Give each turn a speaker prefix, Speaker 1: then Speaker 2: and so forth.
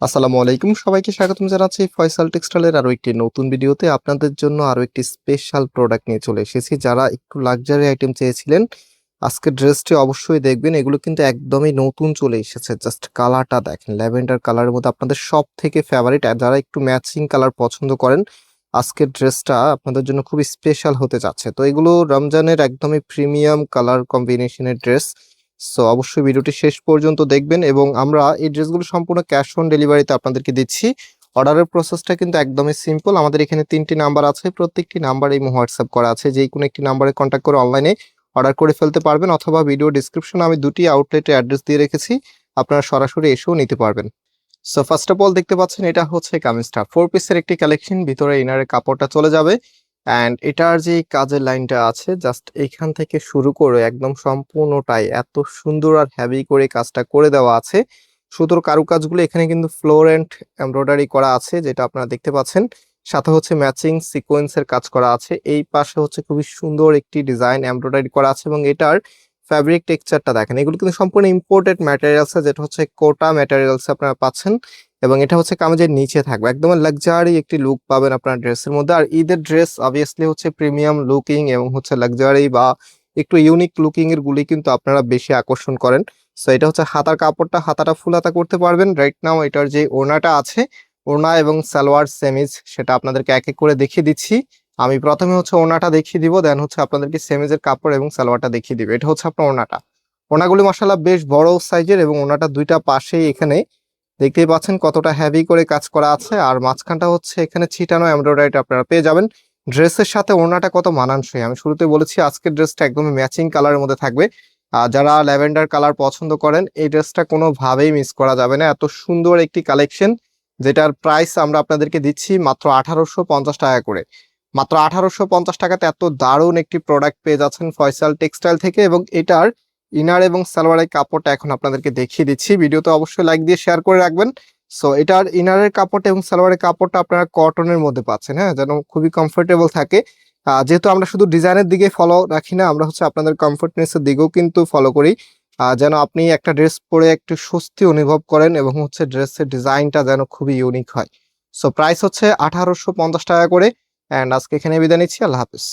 Speaker 1: আসসালামু আলাইকুম, সবাইকে স্বাগতম জানাচ্ছি ফয়সাল টেক্সটাইলের আরো একটি নতুন ভিডিওতে। আপনাদের জন্য আরো একটি স্পেশাল প্রোডাক্ট নিয়ে চলে এসেছি। যারা একটু লাক্সারি আইটেম চেয়েছিলেন, আজকে ড্রেসটি অবশ্যই দেখবেন। এগুলো কিন্তু একদমই নতুন চলে এসেছে। জাস্ট কালারটা দেখেন, ল্যাভেন্ডার কালারের মধ্যে আপনাদের সব থেকে ফেভারিট। আর যারা একটু ম্যাচিং কালার পছন্দ করেন, আজকের ড্রেসটা আপনাদের জন্য খুবই স্পেশাল হতে যাচ্ছে। তো এগুলো রমজানের একদমই প্রিমিয়াম কালার কম্বিনেশনের ড্রেস। সো অবশ্যই ভিডিওটি শেষ পর্যন্ত দেখবেন, এবং আমরা এই ড্রেসগুলো সম্পূর্ণ ক্যাশ অন ডেলিভারিতে আপনাদেরকে দিচ্ছি। অর্ডারের প্রসেসটা কিন্তু একদমই সিম্পল। আমাদের এখানে 3টি নাম্বার আছে, প্রত্যেকটি নাম্বারে হোয়াটসঅ্যাপ করা আছে। যে কোনো একটি নাম্বারে কন্ট্যাক্ট করে অনলাইনে অর্ডার করে ফেলতে পারবেন, অথবা ভিডিও ডিসক্রিপশনে আমি দুটি আউটলেটের অ্যাড্রেস দিয়ে রেখেছি, আপনারা সরাসরি এসেও নিতে পারবেন। সো ফার্স্ট অফ অল দেখতে পাচ্ছেন, এটা হচ্ছে কামিজটা 4 পিসের একটি কালেকশন। ভিতরে ইনারের কাপড়টা চলে যাবে, অ্যান্ড এটার যে কাজের লাইনটা আছে জাস্ট এইখান থেকে শুরু করে একদম সম্পূর্ণটাই এত সুন্দর আর হেভি করে কাজটা করে দেওয়া আছে। সুতোর কারুকাজগুলো এখানে কিন্তু ফ্লোরেন্ট এমব্রয়ডারি করা আছে, যেটা আপনারা দেখতে পাচ্ছেন। সাথে হচ্ছে ম্যাচিং সিকোয়েন্সের কাজ করা আছে। এই পাশে হচ্ছে খুবই সুন্দর একটি ডিজাইন এমব্রয়ডারি করা আছে, এবং এটার ফ্যাব্রিক টেক্সচারটা দেখেন। এগুলো কিন্তু সম্পূর্ণ ইম্পোর্টেড ম্যাটেরিয়ালস, যেটা হচ্ছে কোটা ম্যাটেরিয়ালস আপনারা পাচ্ছেন। এবং এটা হচ্ছে কামিজের নিচে থাকবে, একদম লাক্সারি একটি লুক পাবেন আপনার ড্রেসের মধ্যে। আর ঈদের ড্রেস অবভিয়াসলি হচ্ছে প্রিমিয়াম লুকিং এবং হচ্ছে লাক্সারি বা একটু ইউনিক লুকিং এর গুলি কিন্তু আপনারা বেশি আকর্ষণ করেন। সো এটা হচ্ছে হাতার কাপড়টা, হাতাটা ফুল হাতা করতে পারবেন। রাইট নাও এটার যে ওড়নাটা আছে, ওড়না এবং সালোয়ার সেমিজ, সেটা আপনাদেরকে এক এক করে দেখিয়ে দিচ্ছি। আমি প্রথমে হচ্ছে ওড়নাটা দেখিয়ে দিব, দেন হচ্ছে আপনাদেরকে সেমিজের কাপড় এবং সালোয়ারটা দেখিয়ে দিব। এটা হচ্ছে আপনার ওড়নাটা। ওড়নাগুলি মাশাআল্লাহ বেশ বড় সাইজের, এবং ওড়নাটা দুইটা পাশেই এখানে দেখতেই পাচ্ছেন কতটা হেভি করে কাজ করা আছে। আর মাঝখানটা হচ্ছে এখানে ছিটানো এমব্রয়ডারিটা আপনারা পেয়ে যাবেন। ড্রেসের সাথে ওড়নাটা কত মানানসই, আমি শুরুতে বলেছি আজকের ড্রেসটা একদমই ম্যাচিং কালারের মধ্যে থাকবে। আর যারা ল্যাভেন্ডার কালার পছন্দ করেন, এই ড্রেসটা কোনোভাবেই মিস করা যাবে না। এত সুন্দর একটি কালেকশন, যেটার প্রাইস আমরা আপনাদেরকে দিচ্ছি মাত্র 1850 টাকা করে। মাত্র 1850 টাকাতে এত দারুণ একটি প্রোডাক্ট পেয়ে যাচ্ছেন ফয়সাল টেক্সটাইল থেকে। এবং এটার ইনার এবং সালোয়ারের কাপড়টা এখন আপনাদেরকে দেখিয়ে দিচ্ছি। ভিডিওতে অবশ্যই লাইক দিয়ে শেয়ার করে রাখবেন। সো এটার ইনারের কাপড়টা এবং সালোয়ারের কাপড়টা আপনারা কটনের মধ্যে পাচ্ছেন, হ্যাঁ, যেন খুবই কমফোর্টেবল থাকে। যেহেতু আমরা শুধু ডিজাইনের দিকে ফলো রাখি না, আমরা হচ্ছে আপনাদের কমফোর্টনেসের দিকেও কিন্তু ফলো করি। যেন আপনি একটা ড্রেস পরে একটু স্বস্তি অনুভব করেন, এবং হচ্ছে ড্রেসের ডিজাইনটা যেন খুবই ইউনিক হয়। সো প্রাইস হচ্ছে 1850 টাকা করে। অ্যান্ড আজকে এখানে বিদায় নিচ্ছি। আল্লাহ হাফিজ।